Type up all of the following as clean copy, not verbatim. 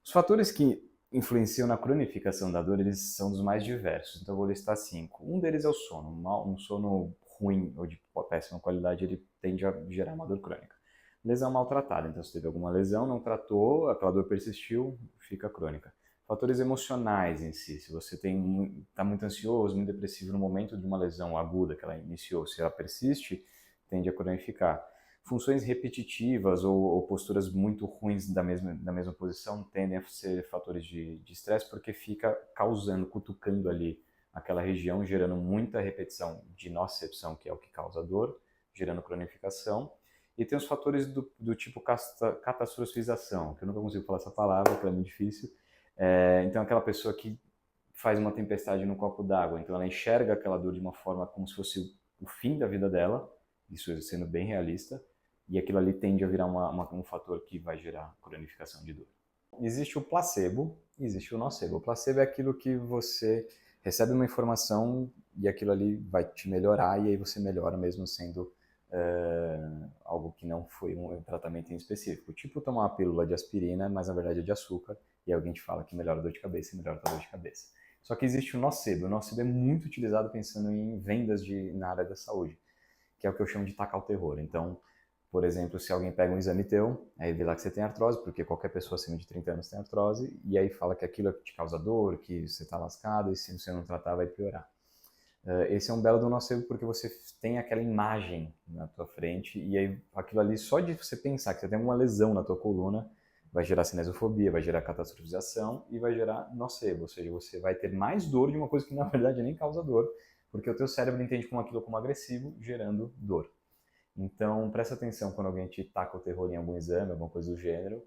Os fatores que influenciam na cronificação da dor, eles são dos mais diversos, então eu vou listar 5. Um deles é o sono. Um sono ruim ou de péssima qualidade, ele tende a gerar uma dor crônica. Lesão maltratada, então se teve alguma lesão, não tratou, aquela dor persistiu, fica crônica. Fatores emocionais em si, se você está muito ansioso, muito depressivo no momento de uma lesão aguda que ela iniciou, se ela persiste, tende a cronificar. Funções repetitivas ou posturas muito ruins da mesma posição tendem a ser fatores de estresse porque fica causando, cutucando ali aquela região, gerando muita repetição de nocicepção, que é o que causa dor, gerando cronificação. E tem os fatores do tipo catastrofização, que eu nunca consigo falar essa palavra, que é muito difícil. Então, aquela pessoa que faz uma tempestade no copo d'água, então ela enxerga aquela dor de uma forma como se fosse o fim da vida dela, isso sendo bem realista, e aquilo ali tende a virar um fator que vai gerar cronificação de dor. Existe o placebo, existe o nocebo. O placebo é aquilo que você recebe uma informação e aquilo ali vai te melhorar e aí você melhora mesmo sendo algo que não foi um tratamento em específico. Tipo tomar uma pílula de aspirina, mas na verdade é de açúcar, e alguém te fala que melhora a dor de cabeça e melhora a dor de cabeça. Só que existe o nocebo. O nocebo é muito utilizado pensando em vendas na área da saúde, que é o que eu chamo de tacar o terror. Então, por exemplo, se alguém pega um exame teu, aí vê lá que você tem artrose, porque qualquer pessoa acima de 30 anos tem artrose, e aí fala que aquilo te causa dor, que você está lascado, e se você não tratar vai piorar. Esse é um belo do nocebo porque você tem aquela imagem na tua frente, e aí aquilo ali, só de você pensar que você tem uma lesão na tua coluna, vai gerar cinesiofobia, vai gerar catastrofização e vai gerar nocebo, ou seja, você vai ter mais dor de uma coisa que na verdade nem causa dor, porque o teu cérebro entende como aquilo como agressivo, gerando dor. Então, presta atenção quando alguém te taca o terror em algum exame, alguma coisa do gênero,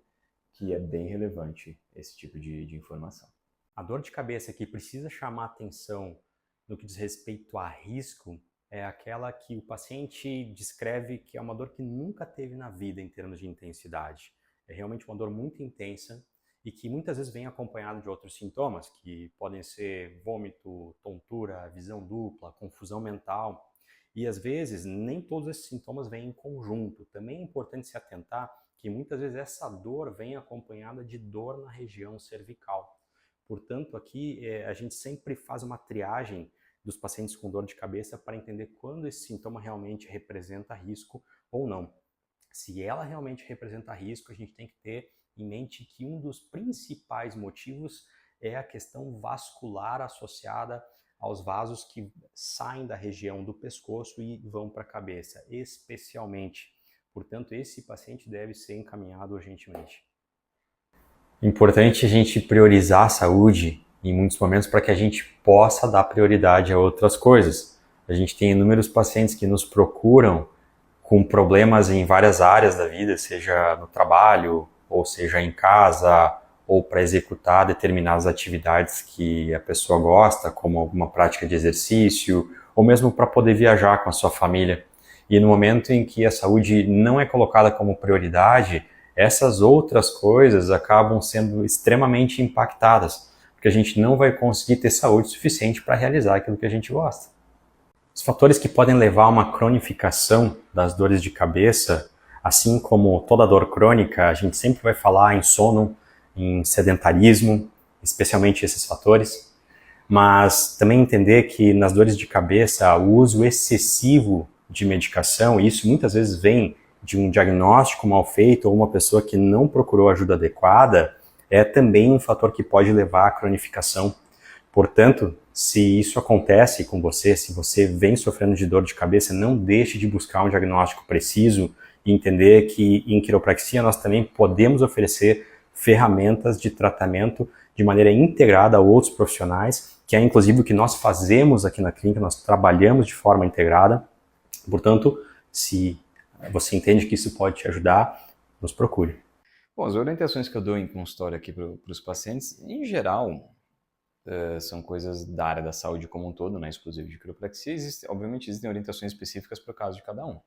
que é bem relevante esse tipo de informação. A dor de cabeça que precisa chamar atenção no que diz respeito a risco é aquela que o paciente descreve que é uma dor que nunca teve na vida em termos de intensidade. É realmente uma dor muito intensa e que muitas vezes vem acompanhado de outros sintomas, que podem ser vômito, tontura, visão dupla, confusão mental. E às vezes nem todos esses sintomas vêm em conjunto. Também é importante se atentar que muitas vezes essa dor vem acompanhada de dor na região cervical. Portanto, aqui a gente sempre faz uma triagem dos pacientes com dor de cabeça para entender quando esse sintoma realmente representa risco ou não. Se ela realmente representa risco, a gente tem que ter em mente que um dos principais motivos é a questão vascular associada aos vasos que saem da região do pescoço e vão para a cabeça, especialmente. Portanto, esse paciente deve ser encaminhado urgentemente. Importante a gente priorizar a saúde em muitos momentos para que a gente possa dar prioridade a outras coisas. A gente tem inúmeros pacientes que nos procuram com problemas em várias áreas da vida, seja no trabalho, ou seja em casa, ou para executar determinadas atividades que a pessoa gosta, como alguma prática de exercício, ou mesmo para poder viajar com a sua família. E no momento em que a saúde não é colocada como prioridade, essas outras coisas acabam sendo extremamente impactadas, porque a gente não vai conseguir ter saúde suficiente para realizar aquilo que a gente gosta. Os fatores que podem levar a uma cronificação das dores de cabeça, assim como toda dor crônica, a gente sempre vai falar em sono, em sedentarismo, especialmente esses fatores, mas também entender que nas dores de cabeça o uso excessivo de medicação, e isso muitas vezes vem de um diagnóstico mal feito ou uma pessoa que não procurou ajuda adequada, é também um fator que pode levar à cronificação. Portanto, se isso acontece com você, se você vem sofrendo de dor de cabeça, não deixe de buscar um diagnóstico preciso e entender que em quiropraxia nós também podemos oferecer ferramentas de tratamento de maneira integrada a outros profissionais, que é inclusive o que nós fazemos aqui na clínica, nós trabalhamos de forma integrada. Portanto, se você entende que isso pode te ajudar, nos procure. Bom, as orientações que eu dou em consultório aqui para os pacientes, em geral, são coisas da área da saúde como um todo, não é exclusivo de quiropraxia. Obviamente existem orientações específicas para o caso de cada um.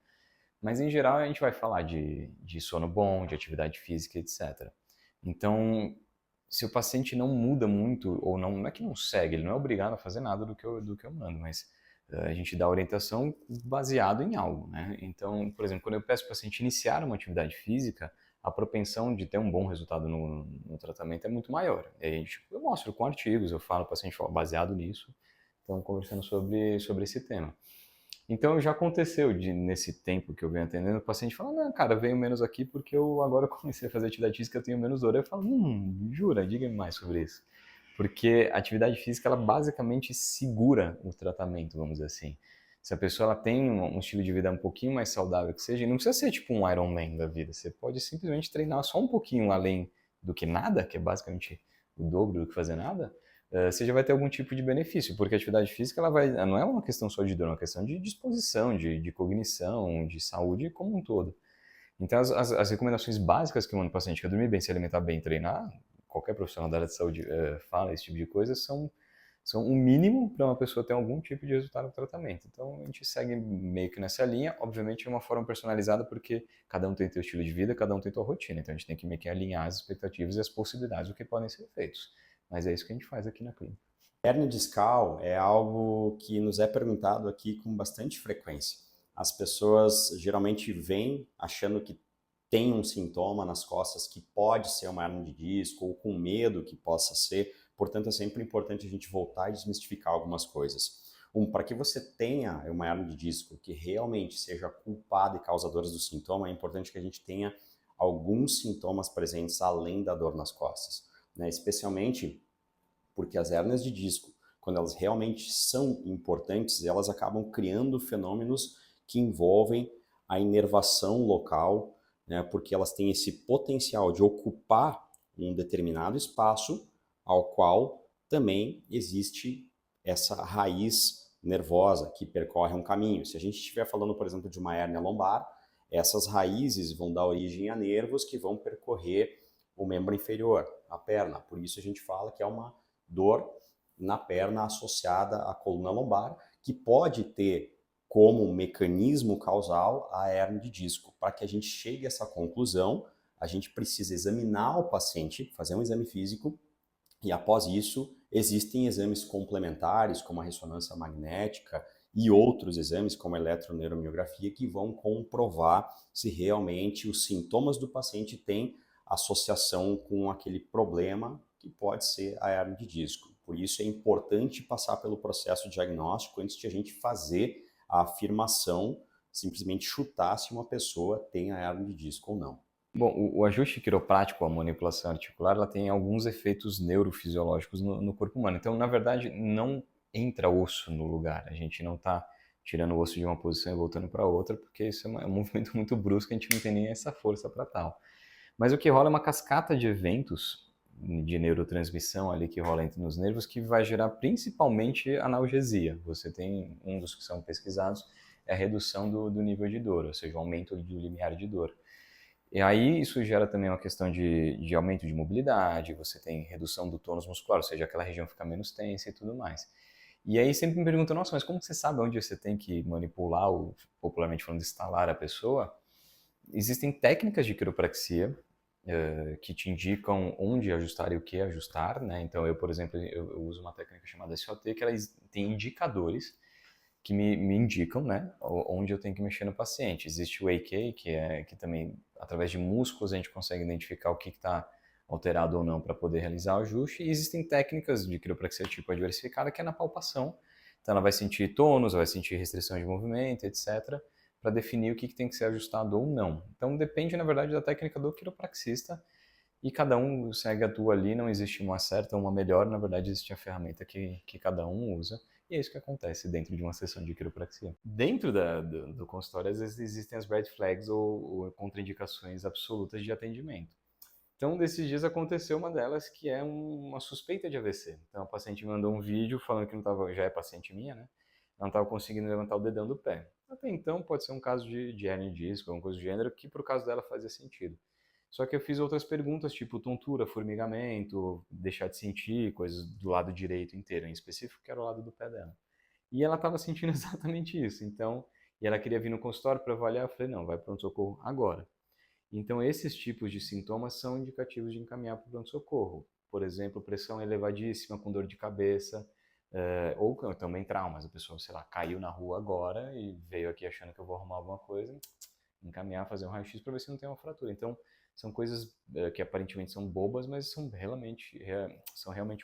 Mas em geral a gente vai falar de sono bom, de atividade física, etc. Então, se o paciente não muda muito, ou não é que não segue, ele não é obrigado a fazer nada do que eu mando, mas a gente dá orientação baseado em algo, né? Então, por exemplo, quando eu peço para o paciente iniciar uma atividade física, a propensão de ter um bom resultado no tratamento é muito maior. E aí, tipo, eu mostro com artigos, eu falo para o paciente, ó, baseado nisso, então conversando sobre esse tema. Então já aconteceu nesse tempo que eu venho atendendo, o paciente fala, não, cara, venho menos aqui porque eu agora comecei a fazer atividade física, eu tenho menos dor. Eu falo, jura? Diga-me mais sobre isso. Porque a atividade física, ela basicamente segura o tratamento, vamos dizer assim. Se a pessoa ela tem um estilo de vida um pouquinho mais saudável que seja, e não precisa ser tipo um Ironman da vida, você pode simplesmente treinar só um pouquinho além do que nada, que é basicamente o dobro do que fazer nada, você já vai ter algum tipo de benefício, porque a atividade física ela não é uma questão só de dor, é uma questão de disposição, de cognição, de saúde como um todo. Então, as recomendações básicas que eu mando para o paciente, que é dormir bem, se alimentar bem, treinar, qualquer profissional da área de saúde fala esse tipo de coisa, são o mínimo para uma pessoa ter algum tipo de resultado no tratamento. Então, a gente segue meio que nessa linha, obviamente de uma forma personalizada, porque cada um tem seu estilo de vida, cada um tem sua rotina, então a gente tem que meio que alinhar as expectativas e as possibilidades do que podem ser feitos. Mas é isso que a gente faz aqui na clínica. Hernia discal é algo que nos é perguntado aqui com bastante frequência. As pessoas geralmente vêm achando que tem um sintoma nas costas que pode ser uma hernia de disco ou com medo que possa ser. Portanto, é sempre importante a gente voltar e desmistificar algumas coisas. Para que você tenha uma hernia de disco que realmente seja culpada e causadora do sintoma, é importante que a gente tenha alguns sintomas presentes além da dor nas costas, né? Especialmente porque as hérnias de disco, quando elas realmente são importantes, elas acabam criando fenômenos que envolvem a inervação local, né, porque elas têm esse potencial de ocupar um determinado espaço ao qual também existe essa raiz nervosa que percorre um caminho. Se a gente estiver falando, por exemplo, de uma hérnia lombar, essas raízes vão dar origem a nervos que vão percorrer o membro inferior, a perna. Por isso a gente fala que é uma dor na perna associada à coluna lombar, que pode ter como mecanismo causal a hérnia de disco. Para que a gente chegue a essa conclusão, a gente precisa examinar o paciente, fazer um exame físico, e após isso, existem exames complementares, como a ressonância magnética e outros exames, como a eletroneuromiografia, que vão comprovar se realmente os sintomas do paciente têm associação com aquele problema que pode ser a hernia de disco. Por isso é importante passar pelo processo diagnóstico antes de a gente fazer a afirmação, simplesmente chutar se uma pessoa tem a hernia de disco ou não. Bom, o ajuste quiroprático, a manipulação articular, ela tem alguns efeitos neurofisiológicos no corpo humano. Então, na verdade, não entra osso no lugar. A gente não está tirando o osso de uma posição e voltando para outra, porque isso é um movimento muito brusco, a gente não tem nem essa força para tal. Mas o que rola é uma cascata de eventos de neurotransmissão ali que rola entre os nervos que vai gerar principalmente analgesia. Você tem um dos que são pesquisados é a redução do nível de dor, ou seja, o aumento do limiar de dor. E aí isso gera também uma questão de aumento de mobilidade, você tem redução do tônus muscular, ou seja, aquela região fica menos tensa e tudo mais. E aí sempre me perguntam, nossa, mas como você sabe onde você tem que manipular, ou popularmente falando, instalar a pessoa? Existem técnicas de quiropraxia que te indicam onde ajustar e o que ajustar, né? Então eu, por exemplo, eu uso uma técnica chamada SOT, que ela tem indicadores que me indicam, né, onde eu tenho que mexer no paciente. Existe o AK, que também, através de músculos, a gente consegue identificar o que está alterado ou não para poder realizar o ajuste. E existem técnicas de quiropraxia tipo adversificada, que é na palpação. Então ela vai sentir tônus, vai sentir restrição de movimento, etc., para definir o que tem que ser ajustado ou não. Então depende, na verdade, da técnica do quiropraxista e cada um segue a tua ali, não existe uma certa ou uma melhor, na verdade existe a ferramenta que cada um usa. E é isso que acontece dentro de uma sessão de quiropraxia. Dentro do consultório, às vezes existem as red flags ou contraindicações absolutas de atendimento. Então, desses dias aconteceu uma delas que é uma suspeita de AVC. Então, a paciente me mandou um vídeo falando que não estava, já é paciente minha, né? Não estava conseguindo levantar o dedão do pé. Até então, pode ser um caso de hernia de disco, alguma coisa do gênero, que pro caso dela fazia sentido. Só que eu fiz outras perguntas, tipo tontura, formigamento, deixar de sentir, coisas do lado direito inteiro, em específico, que era o lado do pé dela. E ela estava sentindo exatamente isso. Então, e ela queria vir no consultório para avaliar, eu falei, não, vai para o pronto-socorro agora. Então, esses tipos de sintomas são indicativos de encaminhar para o pronto-socorro. Por exemplo, pressão elevadíssima com dor de cabeça, ou também traumas. A pessoa, sei lá, caiu na rua agora e veio aqui achando que eu vou arrumar alguma coisa, encaminhar, fazer um raio-x para ver se não tem uma fratura. Então, são coisas que aparentemente são bobas, mas são realmente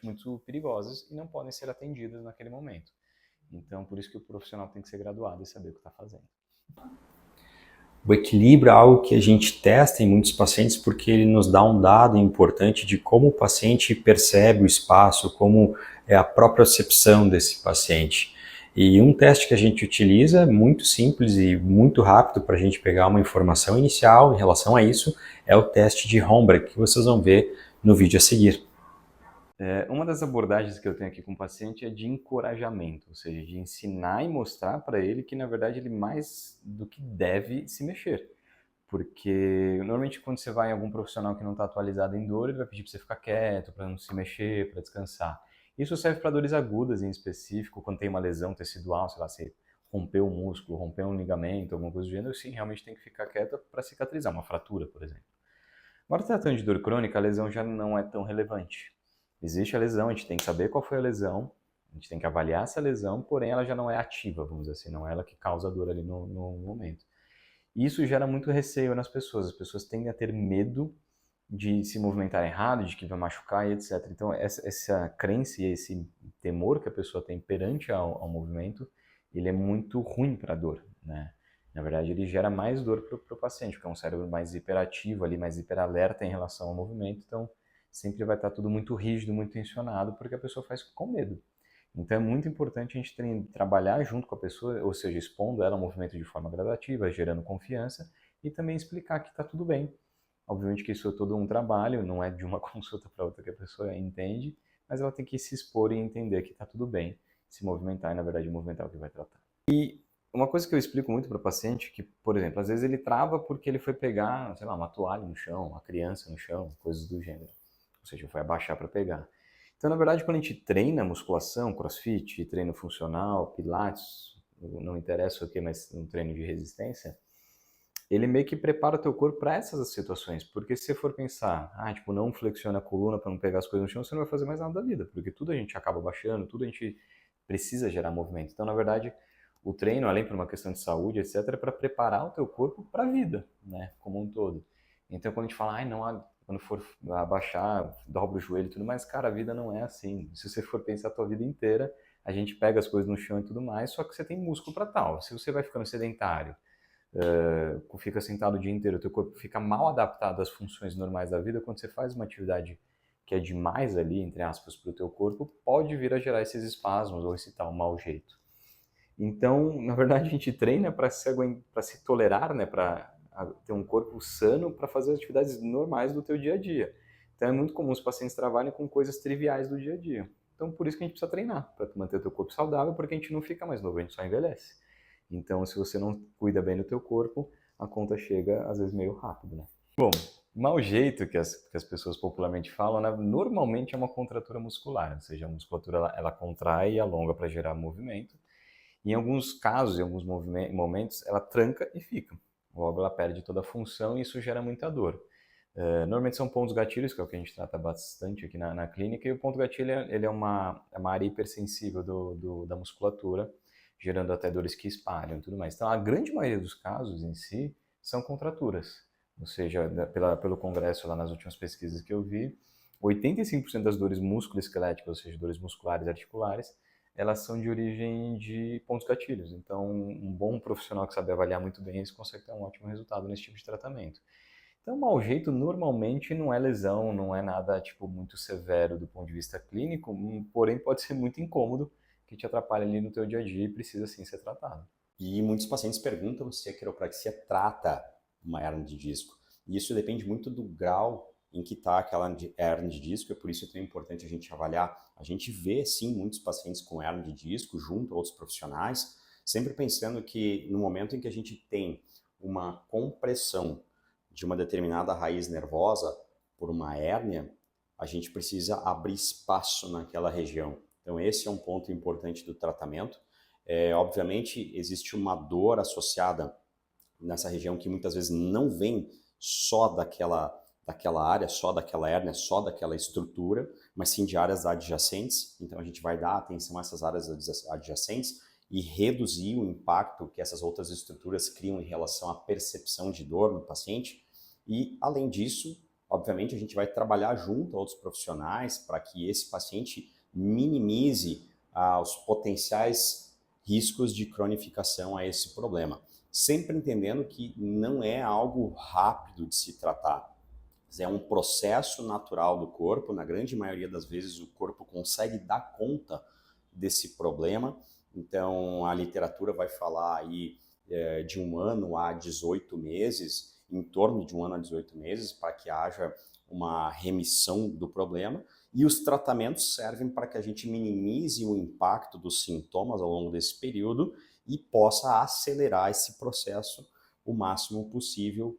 muito perigosas e não podem ser atendidas naquele momento. Então, por isso que o profissional tem que ser graduado e saber o que está fazendo. O equilíbrio é algo que a gente testa em muitos pacientes porque ele nos dá um dado importante de como o paciente percebe o espaço, como é a própria percepção desse paciente. E um teste que a gente utiliza, muito simples e muito rápido para a gente pegar uma informação inicial em relação a isso, é o teste de Homburg, que vocês vão ver no vídeo a seguir. Uma das abordagens que eu tenho aqui com o paciente é de encorajamento, ou seja, de ensinar e mostrar para ele que, na verdade, ele mais do que deve se mexer. Porque, normalmente, quando você vai em algum profissional que não está atualizado em dor, ele vai pedir para você ficar quieto, para não se mexer, para descansar. Isso serve para dores agudas em específico, quando tem uma lesão tecidual, sei lá, você rompeu o músculo, rompeu um ligamento, alguma coisa do gênero, sim, realmente tem que ficar quieta para cicatrizar, uma fratura, por exemplo. Agora, tratando de dor crônica, a lesão já não é tão relevante. Existe a lesão, a gente tem que saber qual foi a lesão, a gente tem que avaliar essa lesão, porém ela já não é ativa, vamos dizer assim, não é ela que causa a dor ali no momento. E isso gera muito receio nas pessoas, as pessoas tendem a ter medo de se movimentar errado, de que vai machucar e etc. Então essa crença e esse temor que a pessoa tem perante ao movimento, ele é muito ruim para a dor, né? Na verdade, ele gera mais dor para o paciente, porque é um cérebro mais hiperativo ali, mais hiperalerta em relação ao movimento, então sempre vai estar tudo muito rígido, muito tensionado, porque a pessoa faz com medo. Então é muito importante a gente trabalhar junto com a pessoa, ou seja, expondo ela ao movimento de forma gradativa, gerando confiança e também explicar que está tudo bem. Obviamente que isso é todo um trabalho, não é de uma consulta para outra que a pessoa entende, mas ela tem que se expor e entender que está tudo bem, se movimentar e, na verdade, movimentar é o que vai tratar. E uma coisa que eu explico muito para o paciente, que, por exemplo, às vezes ele trava porque ele foi pegar, sei lá, uma toalha no chão, uma criança no chão, coisas do gênero. Ou seja, foi abaixar para pegar. Então, na verdade, quando a gente treina musculação, crossfit, treino funcional, pilates, não interessa o que, mas um treino de resistência, ele meio que prepara o teu corpo para essas situações. Porque se você for pensar, tipo, não flexiona a coluna para não pegar as coisas no chão, você não vai fazer mais nada da vida. Porque tudo a gente acaba baixando, tudo a gente precisa gerar movimento. Então, na verdade, o treino, além por uma questão de saúde, etc., é para preparar o teu corpo para a vida, né, como um todo. Então, quando a gente fala, não, quando for abaixar, dobra o joelho e tudo mais, cara, a vida não é assim. Se você for pensar a tua vida inteira, a gente pega as coisas no chão e tudo mais, só que você tem músculo para tal. Se você vai ficando sedentário, fica sentado o dia inteiro, o teu corpo fica mal adaptado às funções normais da vida, quando você faz uma atividade que é demais ali, entre aspas, para o teu corpo, pode vir a gerar esses espasmos ou esse tal mau jeito. Então, na verdade, a gente treina para se tolerar, né, para ter um corpo sano para fazer as atividades normais do teu dia a dia. Então, é muito comum os pacientes trabalhem com coisas triviais do dia a dia. Então, por isso que a gente precisa treinar, para manter o teu corpo saudável, porque a gente não fica mais novo, a gente só envelhece. Então, se você não cuida bem do teu corpo, a conta chega, às vezes, meio rápido, né? Bom, mau jeito que as pessoas popularmente falam, né, normalmente é uma contratura muscular, ou seja, a musculatura ela contrai e alonga para gerar movimento. Em alguns casos, em alguns momentos, ela tranca e fica. Logo, ela perde toda a função e isso gera muita dor. Normalmente são pontos gatilhos, que é o que a gente trata bastante aqui na clínica, e o ponto gatilho ele é uma área hipersensível da musculatura, gerando até dores que espalham e tudo mais. Então, a grande maioria dos casos em si são contraturas. Ou seja, pelo congresso, lá nas últimas pesquisas que eu vi, 85% das dores musculoesqueléticas, ou seja, dores musculares e articulares, elas são de origem de pontos gatilhos. Então, um bom profissional que sabe avaliar muito bem isso consegue ter um ótimo resultado nesse tipo de tratamento. Então, mau jeito normalmente não é lesão, não é nada tipo muito severo do ponto de vista clínico, porém pode ser muito incômodo, que te atrapalha ali no teu dia a dia e precisa sim ser tratado. E muitos pacientes perguntam se a quiropraxia trata uma hernia de disco. E isso depende muito do grau em que está aquela hernia de disco, é por isso que é importante a gente avaliar. A gente vê, sim, muitos pacientes com hernia de disco junto a outros profissionais, sempre pensando que no momento em que a gente tem uma compressão de uma determinada raiz nervosa por uma hérnia, a gente precisa abrir espaço naquela região. Então esse é um ponto importante do tratamento. Obviamente existe uma dor associada nessa região que muitas vezes não vem só daquela área, só daquela hérnia, só daquela estrutura, mas sim de áreas adjacentes. Então a gente vai dar atenção a essas áreas adjacentes e reduzir o impacto que essas outras estruturas criam em relação à percepção de dor no paciente. E, além disso, obviamente, a gente vai trabalhar junto a outros profissionais para que esse paciente minimize os potenciais riscos de cronificação a esse problema. Sempre entendendo que não é algo rápido de se tratar. É um processo natural do corpo, na grande maioria das vezes o corpo consegue dar conta desse problema, então a literatura vai falar aí de 1 ano a 18 meses, em torno de 1 ano a 18 meses, para que haja uma remissão do problema, e os tratamentos servem para que a gente minimize o impacto dos sintomas ao longo desse período e possa acelerar esse processo o máximo possível.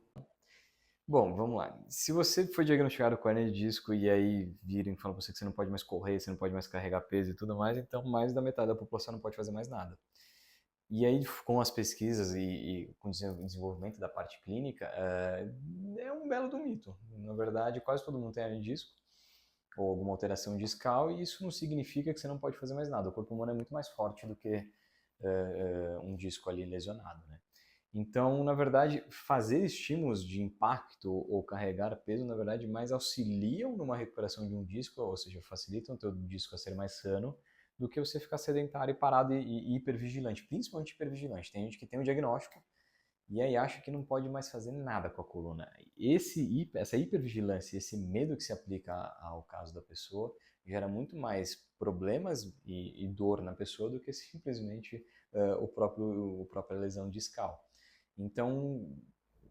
Bom, vamos lá. Se você foi diagnosticado com hernia de disco e aí virem e falam pra você que você não pode mais correr, você não pode mais carregar peso e tudo mais, então mais da metade da população não pode fazer mais nada. E aí, com as pesquisas e com o desenvolvimento da parte clínica, é um belo do mito. Na verdade, quase todo mundo tem hernia de disco ou alguma alteração discal, e isso não significa que você não pode fazer mais nada. O corpo humano é muito mais forte do que um disco ali lesionado, né? Então, na verdade, fazer estímulos de impacto ou carregar peso, na verdade, mais auxiliam numa recuperação de um disco, ou seja, facilitam o teu disco a ser mais sano, do que você ficar sedentário e parado e hipervigilante, principalmente hipervigilante. Tem gente que tem um diagnóstico e aí acha que não pode mais fazer nada com a coluna. Essa hipervigilância, esse medo que se aplica ao caso da pessoa, gera muito mais problemas e dor na pessoa do que simplesmente a própria lesão discal. Então,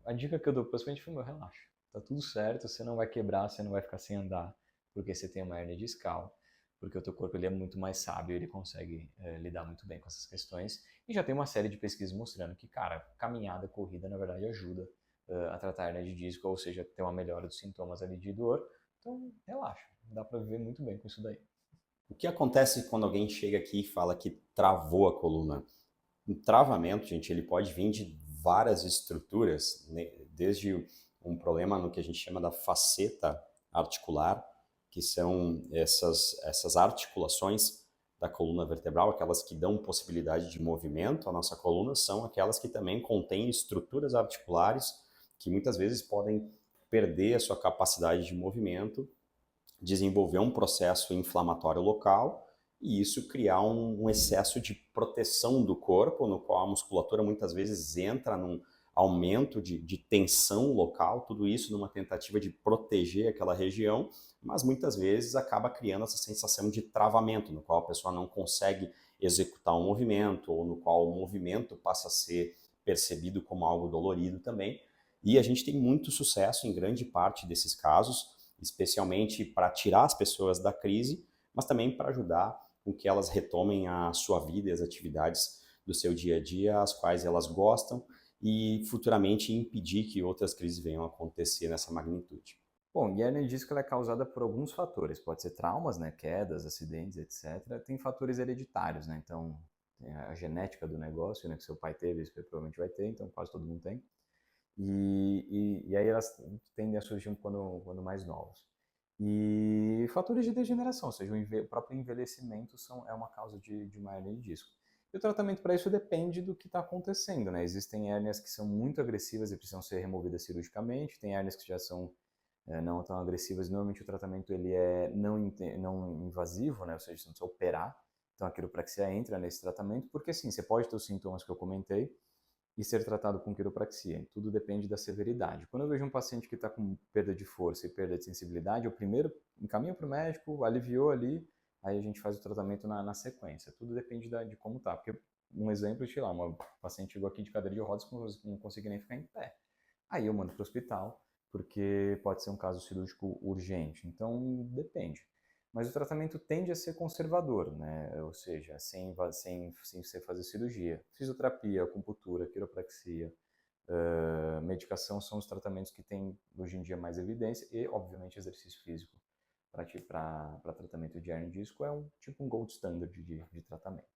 a dica que eu dou para o paciente foi: relaxa, tá tudo certo, você não vai quebrar, você não vai ficar sem andar porque você tem uma hernia discal, porque o teu corpo ele é muito mais sábio, ele consegue lidar muito bem com essas questões. E já tem uma série de pesquisas mostrando que, cara, caminhada, corrida, na verdade, ajuda a tratar a hernia de disco, ou seja, ter uma melhora dos sintomas ali de dor. Então, relaxa, dá para viver muito bem com isso daí. O que acontece quando alguém chega aqui e fala que travou a coluna? Um travamento, gente, ele pode vir de várias estruturas, né? Desde um problema no que a gente chama da faceta articular, que são essas articulações da coluna vertebral, aquelas que dão possibilidade de movimento à nossa coluna, são aquelas que também contêm estruturas articulares que muitas vezes podem perder a sua capacidade de movimento, desenvolver um processo inflamatório local e isso criar um excesso de proteção do corpo, no qual a musculatura muitas vezes entra num aumento de tensão local, tudo isso numa tentativa de proteger aquela região, mas muitas vezes acaba criando essa sensação de travamento, no qual a pessoa não consegue executar um movimento, ou no qual o movimento passa a ser percebido como algo dolorido também. E a gente tem muito sucesso em grande parte desses casos, especialmente para tirar as pessoas da crise, mas também para ajudar com que elas retomem a sua vida e as atividades do seu dia a dia, as quais elas gostam, e futuramente impedir que outras crises venham a acontecer nessa magnitude. Bom, e a hernia de disco ela é causada por alguns fatores. Pode ser traumas, né, quedas, acidentes, etc. Tem fatores hereditários, né? Então, tem a genética do negócio, né, que seu pai teve, você provavelmente vai ter, então quase todo mundo tem. E aí elas tendem a surgir quando mais novos. E fatores de degeneração, ou seja, o próprio envelhecimento é uma causa de uma hernia de disco. E o tratamento para isso depende do que está acontecendo, né? Existem hérnias que são muito agressivas e precisam ser removidas cirurgicamente, tem hérnias que já são não tão agressivas. Normalmente o tratamento ele é não invasivo, né? Ou seja, você não precisa operar. Então a quiropraxia entra nesse tratamento, porque sim, você pode ter os sintomas que eu comentei e ser tratado com quiropraxia. Tudo depende da severidade. Quando eu vejo um paciente que está com perda de força e perda de sensibilidade, eu primeiro encaminho para o médico, aliviou ali, aí a gente faz o tratamento na sequência. Tudo depende de como tá. Porque, um exemplo, sei lá, uma paciente chegou aqui de cadeira de rodas, não consegue nem ficar em pé. Aí eu mando para o hospital, porque pode ser um caso cirúrgico urgente. Então, depende. Mas o tratamento tende a ser conservador, né? Ou seja, sem você fazer cirurgia. Fisioterapia, acupuntura, quiropraxia, medicação são os tratamentos que têm hoje em dia mais evidência e, obviamente, exercício físico para tratamento de hernia de disco é um gold standard de tratamento.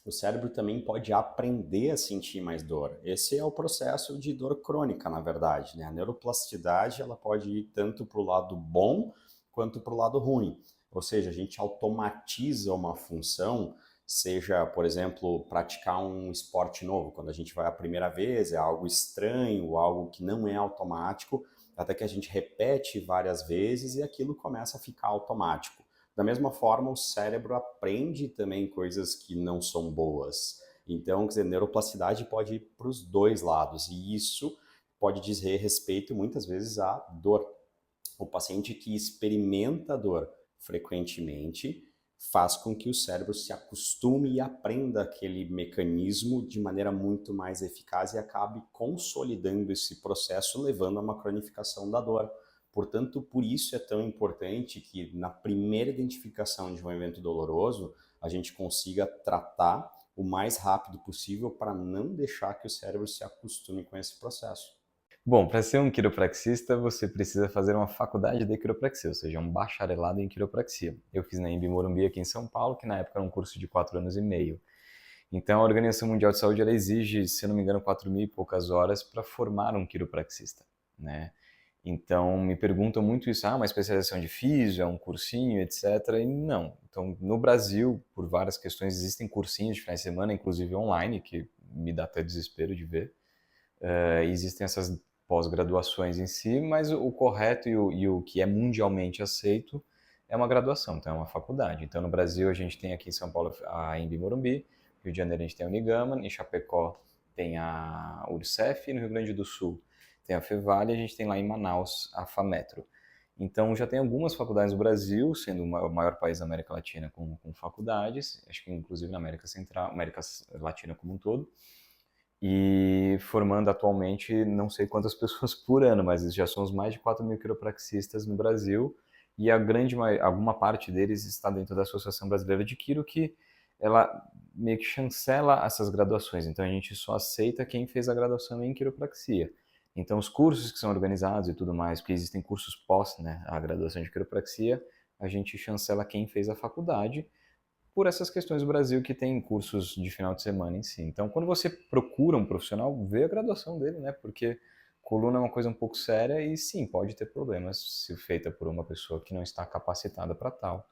O cérebro também pode aprender a sentir mais dor. Esse é o processo de dor crônica, na verdade, né? A neuroplasticidade ela pode ir tanto para o lado bom quanto para o lado ruim. Ou seja, a gente automatiza uma função, seja, por exemplo, praticar um esporte novo. Quando a gente vai a primeira vez, é algo estranho, algo que não é automático, até que a gente repete várias vezes e aquilo começa a ficar automático. Da mesma forma, o cérebro aprende também coisas que não são boas. Então, quer dizer, neuroplasticidade pode ir para os dois lados, e isso pode dizer respeito muitas vezes à dor. O paciente que experimenta a dor frequentemente faz com que o cérebro se acostume e aprenda aquele mecanismo de maneira muito mais eficaz e acabe consolidando esse processo, levando a uma cronificação da dor. Portanto, por isso é tão importante que na primeira identificação de um evento doloroso, a gente consiga tratar o mais rápido possível para não deixar que o cérebro se acostume com esse processo. Bom, para ser um quiropraxista, você precisa fazer uma faculdade de quiropraxia, ou seja, um bacharelado em quiropraxia. Eu fiz na Embi Morumbi aqui em São Paulo, que na época era um curso de 4 anos e meio. Então, a Organização Mundial de Saúde ela exige, se eu não me engano, 4.000 e poucas horas para formar um quiropraxista, né? Então, me perguntam muito isso, uma especialização de físio, um cursinho, etc. E não. Então, no Brasil, por várias questões, existem cursinhos de finais de semana, inclusive online, que me dá até desespero de ver. Existem essas pós-graduações em si, mas o correto e o que é mundialmente aceito é uma graduação, então é uma faculdade. Então, no Brasil, a gente tem aqui em São Paulo a Embi Morumbi, no Rio de Janeiro a gente tem a Unigama, em Chapecó tem a URCEF, e no Rio Grande do Sul tem a Fevale, e a gente tem lá em Manaus a FAMetro. Então, já tem algumas faculdades no Brasil, sendo o maior país da América Latina com faculdades, acho que inclusive na América Central, América Latina como um todo, e formando atualmente não sei quantas pessoas por ano, mas já somos mais de 4.000 quiropraxistas no Brasil, e alguma parte deles está dentro da Associação Brasileira de Quiro, que ela meio que chancela essas graduações, então a gente só aceita quem fez a graduação em quiropraxia. Então os cursos que são organizados e tudo mais, porque existem cursos pós, né, a graduação de quiropraxia, a gente chancela quem fez a faculdade, por essas questões do Brasil que tem cursos de final de semana em si. Então, quando você procura um profissional, vê a graduação dele, né? Porque coluna é uma coisa um pouco séria e sim, pode ter problemas se feita por uma pessoa que não está capacitada para tal.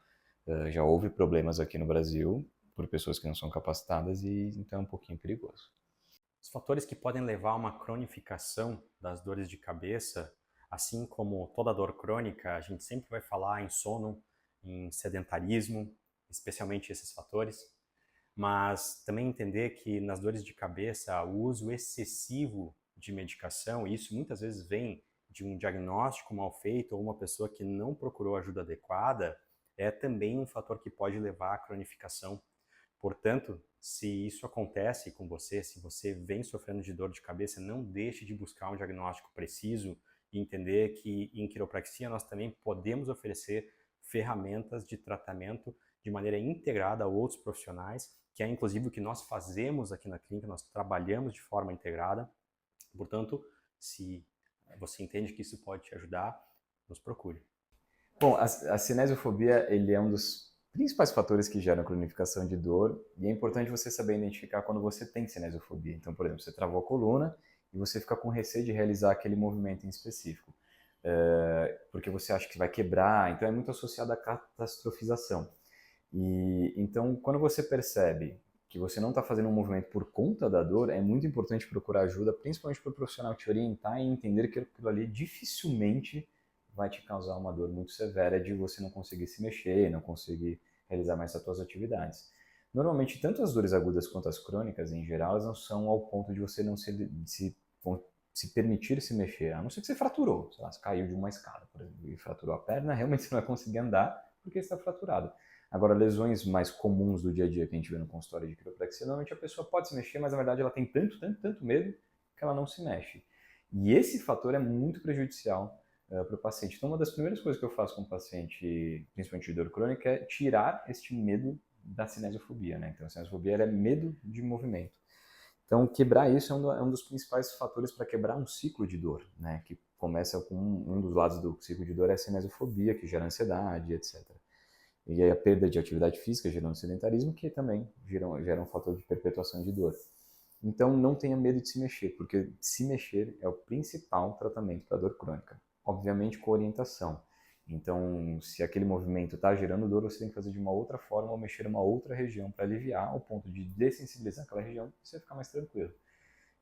Já houve problemas aqui no Brasil por pessoas que não são capacitadas e então é um pouquinho perigoso. Os fatores que podem levar a uma cronificação das dores de cabeça, assim como toda dor crônica, a gente sempre vai falar em sono, em sedentarismo, especialmente esses fatores, mas também entender que nas dores de cabeça, o uso excessivo de medicação, e isso muitas vezes vem de um diagnóstico mal feito ou uma pessoa que não procurou ajuda adequada, é também um fator que pode levar à cronificação. Portanto, se isso acontece com você, se você vem sofrendo de dor de cabeça, não deixe de buscar um diagnóstico preciso e entender que em quiropraxia nós também podemos oferecer ferramentas de tratamento de maneira integrada a outros profissionais, que é inclusive o que nós fazemos aqui na clínica, nós trabalhamos de forma integrada. Portanto, se você entende que isso pode te ajudar, nos procure. Bom, a cinesiofobia ele é um dos principais fatores que geram cronificação de dor e é importante você saber identificar quando você tem cinesiofobia. Então, por exemplo, você travou a coluna e você fica com receio de realizar aquele movimento em específico, porque você acha que vai quebrar, então é muito associado à catastrofização. E então, quando você percebe que você não está fazendo um movimento por conta da dor, é muito importante procurar ajuda, principalmente para o profissional te orientar e entender que aquilo ali dificilmente vai te causar uma dor muito severa de você não conseguir se mexer, não conseguir realizar mais as suas atividades. Normalmente, tanto as dores agudas quanto as crônicas, em geral, elas não são ao ponto de você não se permitir se mexer, a não ser que você fraturou, sei lá, você caiu de uma escada, por exemplo, e fraturou a perna, realmente você não vai conseguir andar porque está fraturado. Agora, lesões mais comuns do dia a dia que a gente vê no consultório de quiropraxia, normalmente a pessoa pode se mexer, mas na verdade ela tem tanto medo que ela não se mexe. E esse fator é muito prejudicial para o paciente. Então, uma das primeiras coisas que eu faço com o paciente, principalmente de dor crônica, é tirar este medo da cinesiofobia, né? Então, a cinesiofobia é medo de movimento. Então, quebrar isso é um dos principais fatores para quebrar um ciclo de dor, né? Que começa com um dos lados do ciclo de dor é a cinesiofobia, que gera ansiedade, etc. E aí a perda de atividade física gerando sedentarismo, que também gera um fator de perpetuação de dor. Então não tenha medo de se mexer, porque se mexer é o principal tratamento para dor crônica. Obviamente com orientação. Então, se aquele movimento está gerando dor, você tem que fazer de uma outra forma ou mexer em uma outra região para aliviar, ao ponto de dessensibilizar aquela região e você ficar mais tranquilo.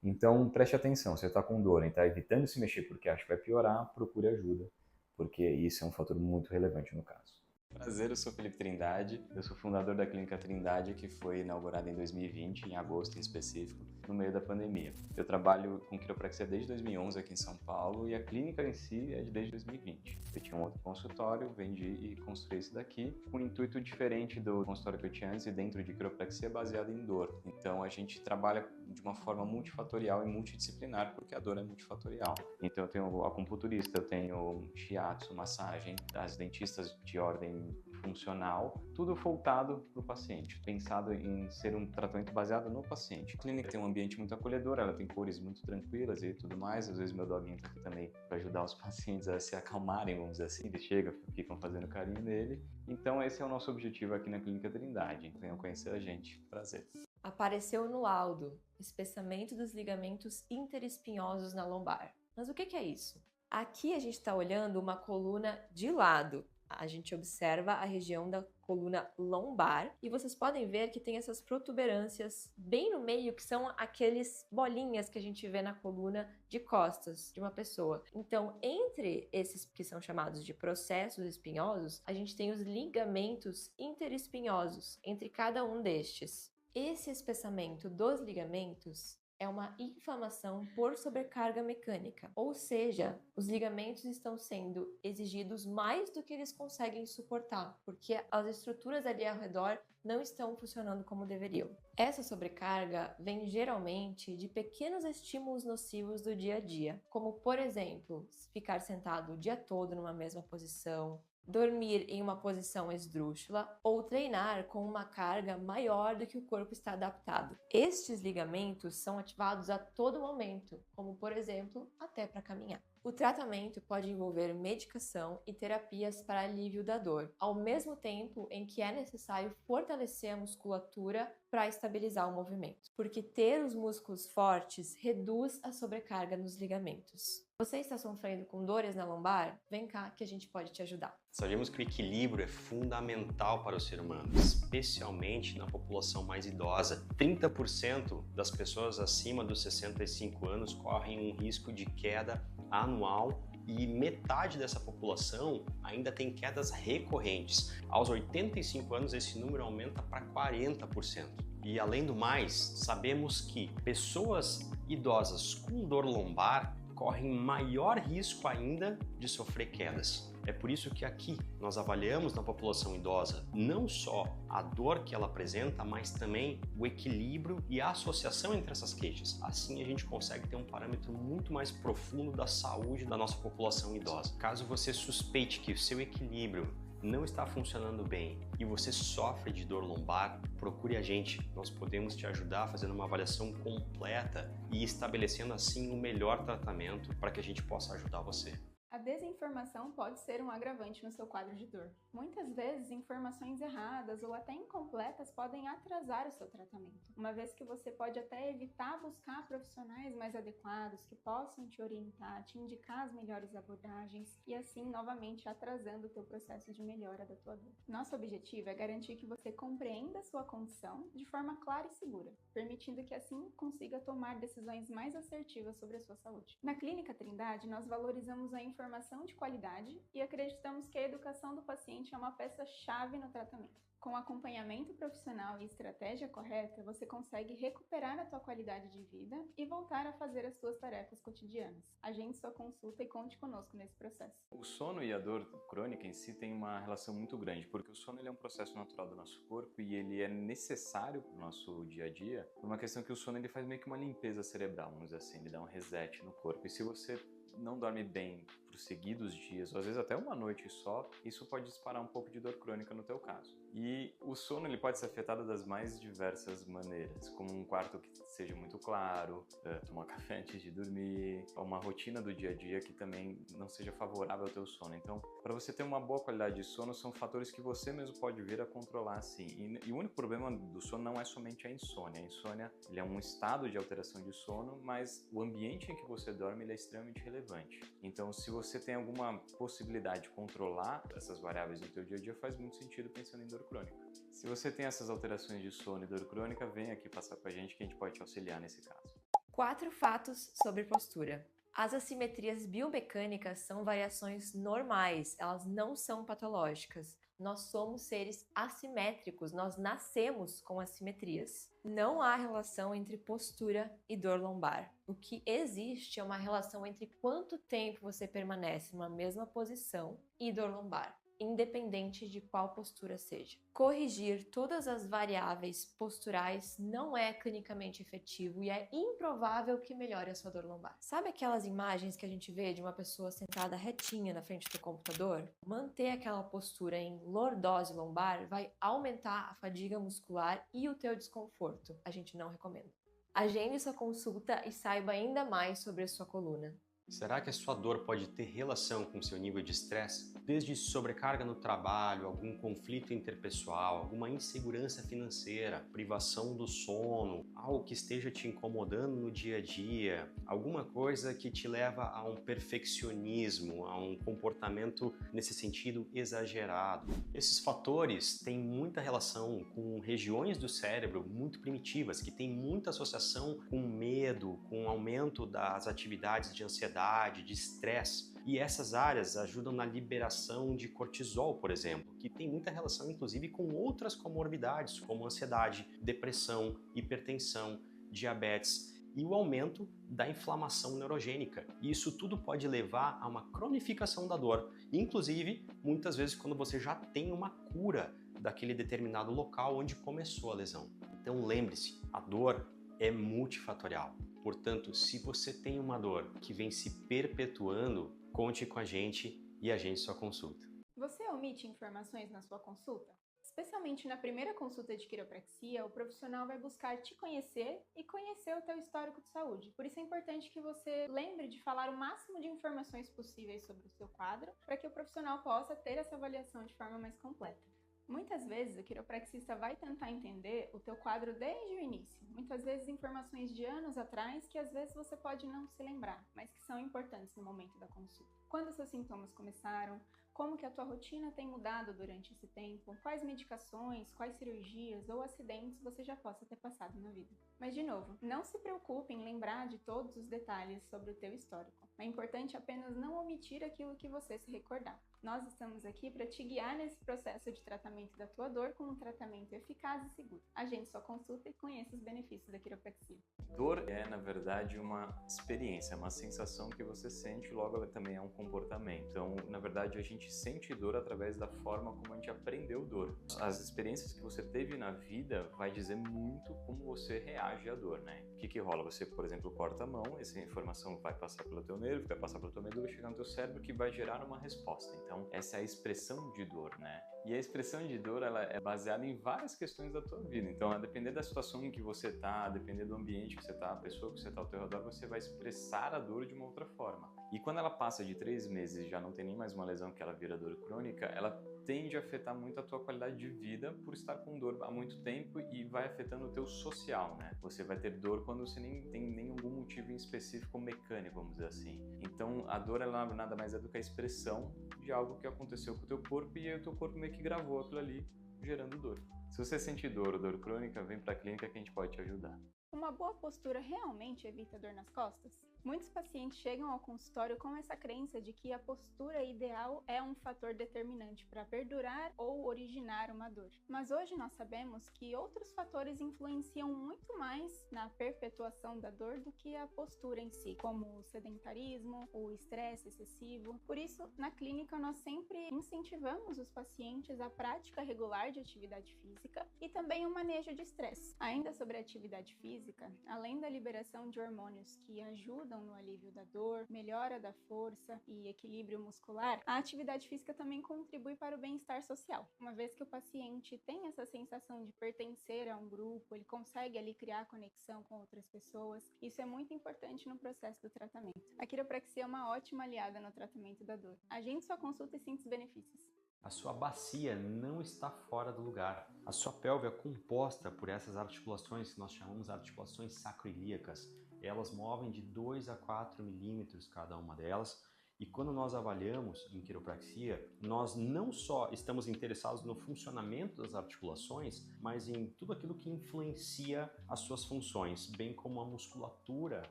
Então, preste atenção, se você está com dor e está evitando se mexer porque acha que vai piorar, procure ajuda, porque isso é um fator muito relevante no caso. Prazer, eu sou Felipe Trindade, eu sou fundador da Clínica Trindade, que foi inaugurada em 2020, em agosto em específico, no meio da pandemia. Eu trabalho com quiropraxia desde 2011 aqui em São Paulo e a clínica em si é desde 2020. Eu tinha um outro consultório, vendi e construí esse daqui, com um intuito diferente do consultório que eu tinha antes e dentro de quiropraxia baseado em dor. Então a gente trabalha de uma forma multifatorial e multidisciplinar, porque a dor é multifatorial. Então eu tenho acupunturista, eu tenho shiatsu, massagem, as dentistas de ordem funcional, tudo voltado para o paciente, pensado em ser um tratamento baseado no paciente. A clínica tem um ambiente muito acolhedor, ela tem cores muito tranquilas e tudo mais. Às vezes meu doguinho está aqui também para ajudar os pacientes a se acalmarem, vamos dizer assim. Eles chegam, ficam fazendo carinho nele. Então esse é o nosso objetivo aqui na Clínica Trindade. Venham conhecer a gente. Prazer. Apareceu no laudo, espessamento dos ligamentos interespinhosos na lombar. Mas o que é isso? Aqui a gente está olhando uma coluna de lado. A gente observa a região da coluna lombar e vocês podem ver que tem essas protuberâncias bem no meio, que são aqueles bolinhas que a gente vê na coluna de costas de uma pessoa. Então, entre esses que são chamados de processos espinhosos, a gente tem os ligamentos interespinhosos entre cada um destes. Esse espessamento dos ligamentos é uma inflamação por sobrecarga mecânica, ou seja, os ligamentos estão sendo exigidos mais do que eles conseguem suportar, porque as estruturas ali ao redor não estão funcionando como deveriam. Essa sobrecarga vem geralmente de pequenos estímulos nocivos do dia a dia, como por exemplo, ficar sentado o dia todo numa mesma posição, dormir em uma posição esdrúxula ou treinar com uma carga maior do que o corpo está adaptado. Estes ligamentos são ativados a todo momento, como por exemplo, até para caminhar. O tratamento pode envolver medicação e terapias para alívio da dor, ao mesmo tempo em que é necessário fortalecer a musculatura para estabilizar o movimento, porque ter os músculos fortes reduz a sobrecarga nos ligamentos. Você está sofrendo com dores na lombar? Vem cá que a gente pode te ajudar. Sabemos que o equilíbrio é fundamental para o ser humano, especialmente na população mais idosa. 30% das pessoas acima dos 65 anos correm um risco de queda anual e metade dessa população ainda tem quedas recorrentes. Aos 85 anos, esse número aumenta para 40%. E além do mais, sabemos que pessoas idosas com dor lombar correm maior risco ainda de sofrer quedas. É por isso que aqui nós avaliamos na população idosa não só a dor que ela apresenta, mas também o equilíbrio e a associação entre essas queixas. Assim a gente consegue ter um parâmetro muito mais profundo da saúde da nossa população idosa. Caso você suspeite que o seu equilíbrio não está funcionando bem e você sofre de dor lombar, procure a gente. Nós podemos te ajudar fazendo uma avaliação completa e estabelecendo assim o melhor tratamento para que a gente possa ajudar você. A desinformação pode ser um agravante no seu quadro de dor. Muitas vezes, informações erradas ou até incompletas podem atrasar o seu tratamento, uma vez que você pode até evitar buscar profissionais mais adequados que possam te orientar, te indicar as melhores abordagens e assim, novamente, atrasando o teu processo de melhora da tua dor. Nosso objetivo é garantir que você compreenda a sua condição de forma clara e segura, permitindo que assim consiga tomar decisões mais assertivas sobre a sua saúde. Na Clínica Trindade, nós valorizamos a informação de qualidade e acreditamos que a educação do paciente é uma peça-chave no tratamento. Com acompanhamento profissional e estratégia correta, você consegue recuperar a tua qualidade de vida e voltar a fazer as suas tarefas cotidianas. Agende sua consulta e conte conosco nesse processo. O sono e a dor crônica em si tem uma relação muito grande, porque o sono ele é um processo natural do nosso corpo e ele é necessário para o nosso dia a dia, por uma questão que o sono ele faz meio que uma limpeza cerebral, vamos dizer assim, ele dá um reset no corpo. E se você não dorme bem por seguidos dias, ou às vezes até uma noite só, isso pode disparar um pouco de dor crônica no teu caso. E o sono ele pode ser afetado das mais diversas maneiras, como um quarto que seja muito claro, tomar café antes de dormir, uma rotina do dia a dia que também não seja favorável ao teu sono. Então, para você ter uma boa qualidade de sono, são fatores que você mesmo pode vir a controlar sim. E o único problema do sono não é somente a insônia. A insônia ele é um estado de alteração de sono, mas o ambiente em que você dorme ele é extremamente relevante. Então, se você tem alguma possibilidade de controlar essas variáveis no teu dia a dia, faz muito sentido pensando em dor crônica. Se você tem essas alterações de sono e dor crônica, vem aqui passar com a gente que a gente pode te auxiliar nesse caso. 4 fatos sobre postura. As assimetrias biomecânicas são variações normais, elas não são patológicas. Nós somos seres assimétricos, nós nascemos com assimetrias. Não há relação entre postura e dor lombar. O que existe é uma relação entre quanto tempo você permanece numa mesma posição e dor lombar, independente de qual postura seja. Corrigir todas as variáveis posturais não é clinicamente efetivo e é improvável que melhore a sua dor lombar. Sabe aquelas imagens que a gente vê de uma pessoa sentada retinha na frente do computador? Manter aquela postura em lordose lombar vai aumentar a fadiga muscular e o teu desconforto. A gente não recomenda. Agende sua consulta e saiba ainda mais sobre a sua coluna. Será que a sua dor pode ter relação com seu nível de estresse? Desde sobrecarga no trabalho, algum conflito interpessoal, alguma insegurança financeira, privação do sono, algo que esteja te incomodando no dia a dia, alguma coisa que te leva a um perfeccionismo, a um comportamento nesse sentido exagerado. Esses fatores têm muita relação com regiões do cérebro muito primitivas, que têm muita associação com medo, com o aumento das atividades de ansiedade, de estresse. E essas áreas ajudam na liberação de cortisol, por exemplo, que tem muita relação inclusive com outras comorbidades, como ansiedade, depressão, hipertensão, diabetes e o aumento da inflamação neurogênica. E isso tudo pode levar a uma cronificação da dor, inclusive muitas vezes quando você já tem uma cura daquele determinado local onde começou a lesão. Então lembre-se, a dor é multifatorial. Portanto, se você tem uma dor que vem se perpetuando, conte com a gente e agende sua consulta. Você omite informações na sua consulta? Especialmente na primeira consulta de quiropraxia, o profissional vai buscar te conhecer e conhecer o teu histórico de saúde. Por isso é importante que você lembre de falar o máximo de informações possíveis sobre o seu quadro, para que o profissional possa ter essa avaliação de forma mais completa. Muitas vezes o quiropraxista vai tentar entender o teu quadro desde o início. Muitas vezes informações de anos atrás que às vezes você pode não se lembrar, mas que são importantes no momento da consulta. Quando seus sintomas começaram, como que a tua rotina tem mudado durante esse tempo, quais medicações, quais cirurgias ou acidentes você já possa ter passado na vida. Mas de novo, não se preocupe em lembrar de todos os detalhes sobre o teu histórico. É importante apenas não omitir aquilo que você se recordar. Nós estamos aqui para te guiar nesse processo de tratamento da tua dor com um tratamento eficaz e seguro. Agende sua consulta e conheça os benefícios da quiropraxia. Dor é, na verdade, uma experiência, uma sensação que você sente, logo ela também é um comportamento. Então, na verdade, a gente sente dor através da forma como a gente aprendeu dor. As experiências que você teve na vida vai dizer muito como você reage à dor, né? O que rola? Você, por exemplo, corta a mão, essa informação vai passar pelo teu nervo, vai passar pela tua medula, vai chegar no teu cérebro que vai gerar uma resposta. Então, essa é a expressão de dor, né? E a expressão de dor, ela é baseada em várias questões da tua vida. Então, a depender da situação em que você está, a depender do ambiente que você está, a pessoa que você está ao teu redor, você vai expressar a dor de uma outra forma. E quando ela passa de 3 meses e já não tem nem mais uma lesão que ela vira dor crônica, ela tende a afetar muito a tua qualidade de vida por estar com dor há muito tempo e vai afetando o teu social, né? Você vai ter dor quando você nem tem nenhum motivo em específico mecânico, vamos dizer assim. Então, a dor, ela nada mais é do que a expressão de algo que aconteceu com o teu corpo e aí o teu corpo meio que gravou aquilo ali, gerando dor. Se você sentir dor ou dor crônica, vem pra clínica que a gente pode te ajudar. Uma boa postura realmente evita dor nas costas? Muitos pacientes chegam ao consultório com essa crença de que a postura ideal é um fator determinante para perdurar ou originar uma dor. Mas hoje nós sabemos que outros fatores influenciam muito mais na perpetuação da dor do que a postura em si, como o sedentarismo, o estresse excessivo. Por isso, na clínica nós sempre incentivamos os pacientes à prática regular de atividade física e também o manejo de estresse. Ainda sobre a atividade física, além da liberação de hormônios que ajudam no alívio da dor, melhora da força e equilíbrio muscular, a atividade física também contribui para o bem-estar social. Uma vez que o paciente tem essa sensação de pertencer a um grupo, ele consegue ali criar conexão com outras pessoas, isso é muito importante no processo do tratamento. A quiropraxia é uma ótima aliada no tratamento da dor. Agende sua consulta e sinta os benefícios. A sua bacia não está fora do lugar. A sua pelve é composta por essas articulações que nós chamamos de articulações sacroiliacas. Elas movem de 2 a 4 milímetros cada uma delas E quando nós avaliamos em quiropraxia, nós não só estamos interessados no funcionamento das articulações, mas em tudo aquilo que influencia as suas funções, bem como a musculatura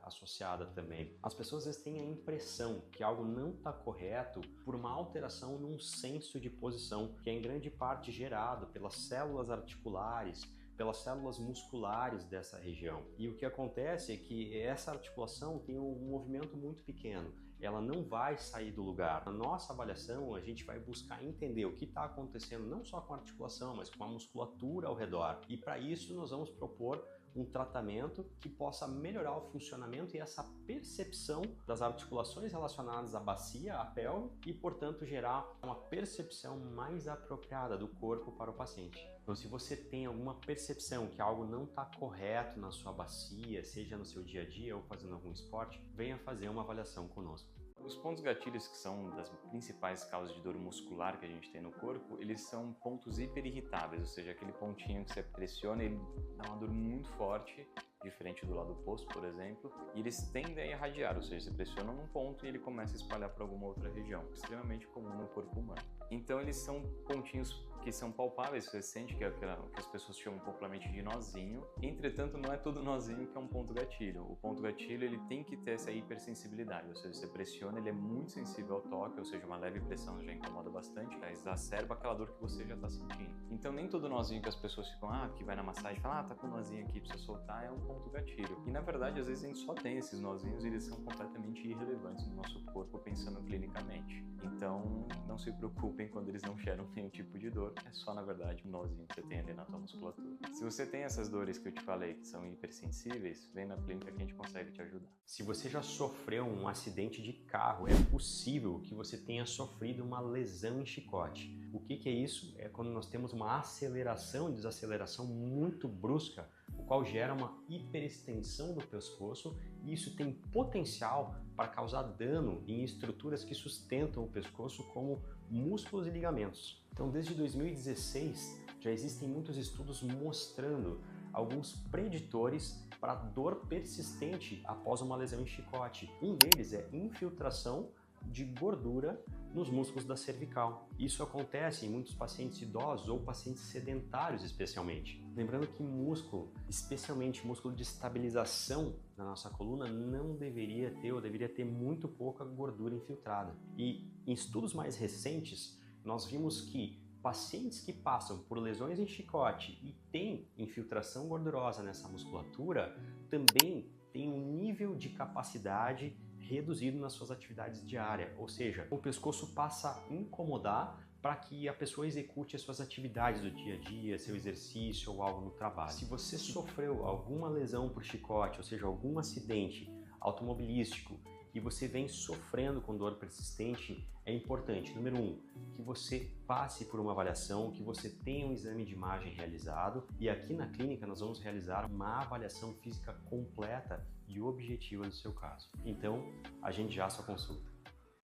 associada também. As pessoas às vezes têm a impressão que algo não está correto por uma alteração num senso de posição, que é em grande parte gerado pelas células articulares, pelas células musculares dessa região. E o que acontece é que essa articulação tem um movimento muito pequeno, ela não vai sair do lugar. Na nossa avaliação, a gente vai buscar entender o que está acontecendo não só com a articulação, mas com a musculatura ao redor. E para isso nós vamos propor um tratamento que possa melhorar o funcionamento e essa percepção das articulações relacionadas à bacia, à pelve e, portanto, gerar uma percepção mais apropriada do corpo para o paciente. Então, se você tem alguma percepção que algo não está correto na sua bacia, seja no seu dia a dia ou fazendo algum esporte, venha fazer uma avaliação conosco. Os pontos gatilhos, que são das principais causas de dor muscular que a gente tem no corpo, eles são pontos hiperirritáveis, ou seja, aquele pontinho que você pressiona, ele dá uma dor muito forte, diferente do lado oposto, por exemplo, e eles tendem a irradiar, ou seja, você pressiona num ponto e ele começa a espalhar para alguma outra região, extremamente comum no corpo humano. Então eles são pontinhos que são palpáveis, você sente que as pessoas chamam popularmente de nozinho. Entretanto, não é todo nozinho que é um ponto gatilho. O ponto gatilho ele tem que ter essa hipersensibilidade, ou seja, você pressiona, ele é muito sensível ao toque, ou seja, uma leve pressão já incomoda bastante, exacerba aquela dor que você já está sentindo. Então nem todo nozinho que as pessoas ficam, que vai na massagem, fala, tá com um nozinho aqui, precisa soltar, é um ponto gatilho. E na verdade, às vezes a gente só tem esses nozinhos e eles são completamente irrelevantes no nosso corpo, pensando clinicamente. Então, não se preocupem quando eles não geram nenhum tipo de dor, é só, na verdade, um nozinho que você tem ali na tua musculatura. Se você tem essas dores que eu te falei, que são hipersensíveis, vem na clínica que a gente consegue te ajudar. Se você já sofreu um acidente de carro, é possível que você tenha sofrido uma lesão em chicote. O que é isso? É quando nós temos uma aceleração e desaceleração muito brusca, o qual gera uma hiperextensão do pescoço, e isso tem potencial para causar dano em estruturas que sustentam o pescoço, como músculos e ligamentos. Então, desde 2016, já existem muitos estudos mostrando alguns preditores para dor persistente após uma lesão em chicote. Um deles é infiltração de gordura nos músculos da cervical. Isso acontece em muitos pacientes idosos ou pacientes sedentários especialmente. Lembrando que músculo, especialmente músculo de estabilização na nossa coluna, não deveria ter ou deveria ter muito pouca gordura infiltrada. E em estudos mais recentes, nós vimos que pacientes que passam por lesões em chicote e têm infiltração gordurosa nessa musculatura também têm um nível de capacidade reduzido nas suas atividades diárias, ou seja, o pescoço passa a incomodar para que a pessoa execute as suas atividades do dia a dia, seu exercício ou algo no trabalho. Se você sofreu alguma lesão por chicote, ou seja, algum acidente automobilístico, e você vem sofrendo com dor persistente, é importante, número 1, que você passe por uma avaliação, que você tenha um exame de imagem realizado, e aqui na clínica nós vamos realizar uma avaliação física completa e objetiva do seu caso. Então, agende já a sua consulta.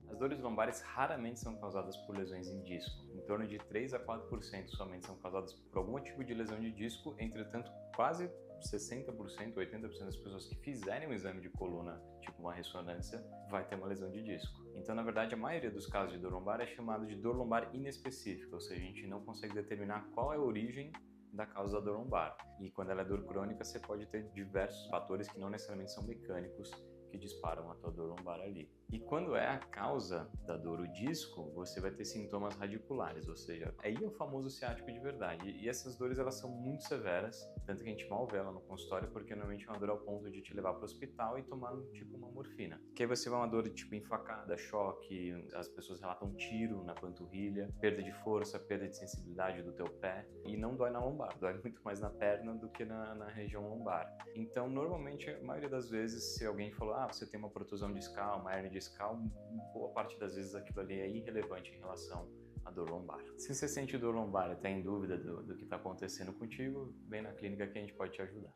As dores lombares raramente são causadas por lesões em disco. Em torno de 3 a 4% somente são causadas por algum tipo de lesão de disco, entretanto, quase 60%, 80% das pessoas que fizerem um exame de coluna, tipo uma ressonância, vai ter uma lesão de disco. Então, na verdade, a maioria dos casos de dor lombar é chamado de dor lombar inespecífica, ou seja, a gente não consegue determinar qual é a origem da causa da dor lombar. E quando ela é dor crônica, você pode ter diversos fatores que não necessariamente são mecânicos que disparam a tua dor lombar ali. E quando é a causa da dor, o disco, você vai ter sintomas radiculares, ou seja, aí é o famoso ciático de verdade. E essas dores, elas são muito severas, tanto que a gente mal vê ela no consultório, porque normalmente é uma dor ao ponto de te levar para o hospital e tomar tipo uma morfina. Que aí você vai uma dor tipo enfacada, choque, as pessoas relatam tiro na panturrilha, perda de força, perda de sensibilidade do teu pé, e não dói na lombar, dói muito mais na perna do que na região lombar. Então, normalmente, a maioria das vezes, se alguém falou, você tem uma protusão discal, uma hernia discal, boa parte das vezes aquilo ali é irrelevante em relação à dor lombar. Se você sente dor lombar e está em dúvida do que está acontecendo contigo, vem na clínica que a gente pode te ajudar.